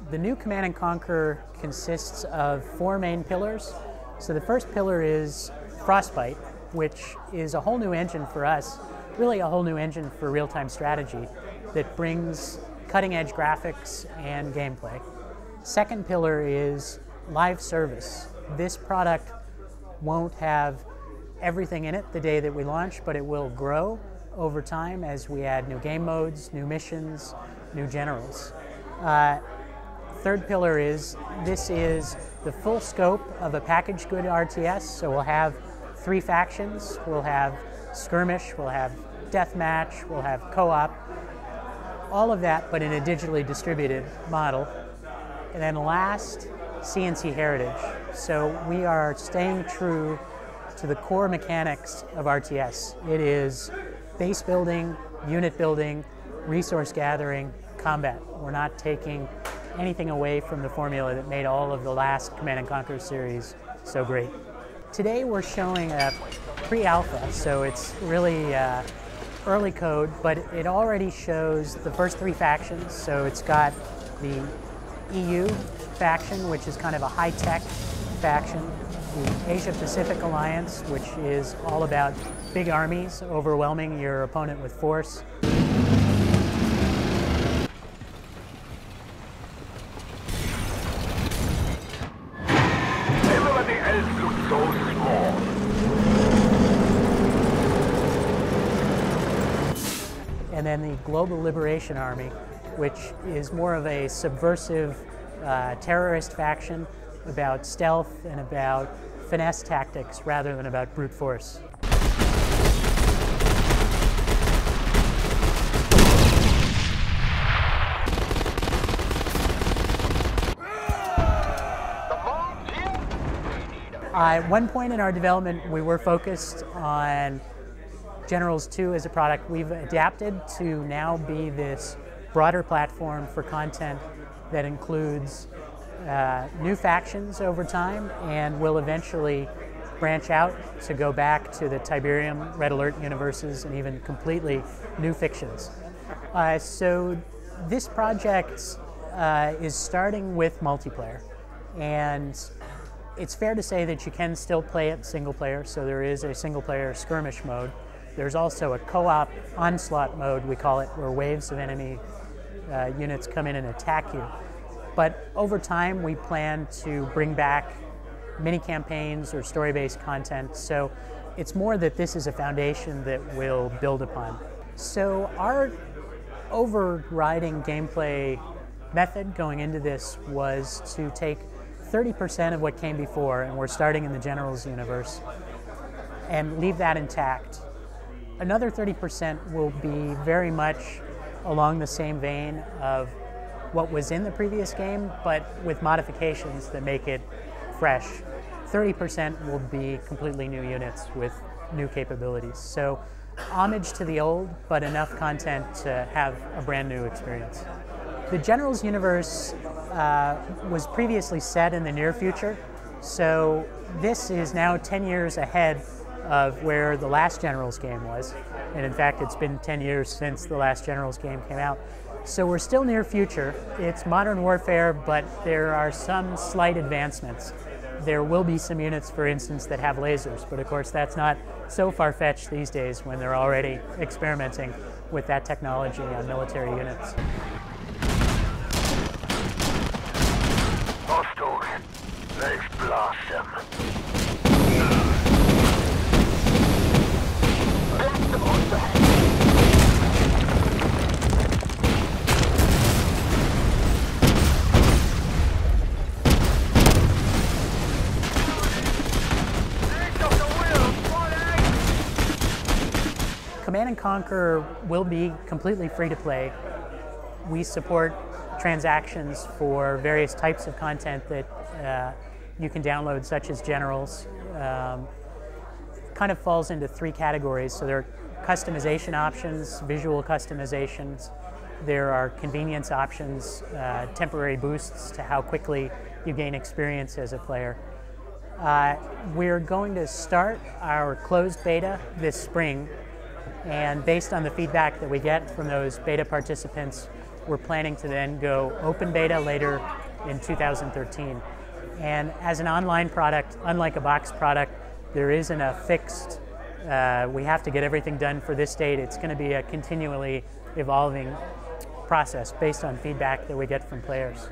The new Command & Conquer consists of 4 main pillars. So the first pillar is Frostbite, which is a whole new engine for us, really a whole new engine for real-time strategy that brings cutting-edge graphics and gameplay. Second pillar is live service. This product won't have everything in it the day that we launch, but it will grow over time as we add new game modes, new missions, new generals. Third pillar is, this is the full scope of a packaged good RTS, so we'll have 3 factions, we'll have skirmish, we'll have deathmatch, we'll have co-op, all of that but in a digitally distributed model. And then last, CNC heritage. So we are staying true to the core mechanics of RTS. It is base building, unit building, resource gathering, combat. We're not taking anything away from the formula that made all of the last Command & Conquer series so great. Today we're showing a pre-alpha, so it's really early code, but it already shows the first 3 factions. So it's got the EU faction, which is kind of a high-tech faction, the Asia-Pacific Alliance, which is all about big armies overwhelming your opponent with force. And then the Global Liberation Army, which is more of a subversive terrorist faction about stealth and about finesse tactics rather than about brute force. At one point in our development, we were focused on Generals 2 as a product. We've adapted to now be this broader platform for content that includes new factions over time and will eventually branch out to go back to the Tiberium, Red Alert universes, and even completely new fictions. So this project is starting with multiplayer, and it's fair to say that you can still play it single player, so there is a single player skirmish mode. There's also a co-op onslaught mode, we call it, where waves of enemy units come in and attack you. But over time, we plan to bring back mini campaigns or story-based content, so it's more that this is a foundation that we'll build upon. So our overriding gameplay method going into this was to take 30% of what came before, and we're starting in the Generals universe, and leave that intact. Another 30% will be very much along the same vein of what was in the previous game, but with modifications that make it fresh. 30% will be completely new units with new capabilities. So homage to the old, but enough content to have a brand new experience. The Generals universe was previously set in the near future, so this is now 10 years ahead of where the last Generals game was. And in fact, it's been 10 years since the last Generals game came out. So we're still near future. It's modern warfare, but there are some slight advancements. There will be some units, for instance, that have lasers, but of course that's not so far-fetched these days when they're already experimenting with that technology on military units. Hostile. Let's blast them. Blast them on the head. Command & Conquer will be completely free to play. We support transactions for various types of content that you can download, such as Generals. Kind of falls into 3 categories. So there are customization options, visual customizations. There are convenience options, temporary boosts to how quickly you gain experience as a player. We're going to start our closed beta this spring, and based on the feedback that we get from those beta participants, we're planning to then go open beta later in 2013. And as an online product, unlike a box product, there isn't a fixed, we have to get everything done for this date. It's going to be a continually evolving process based on feedback that we get from players.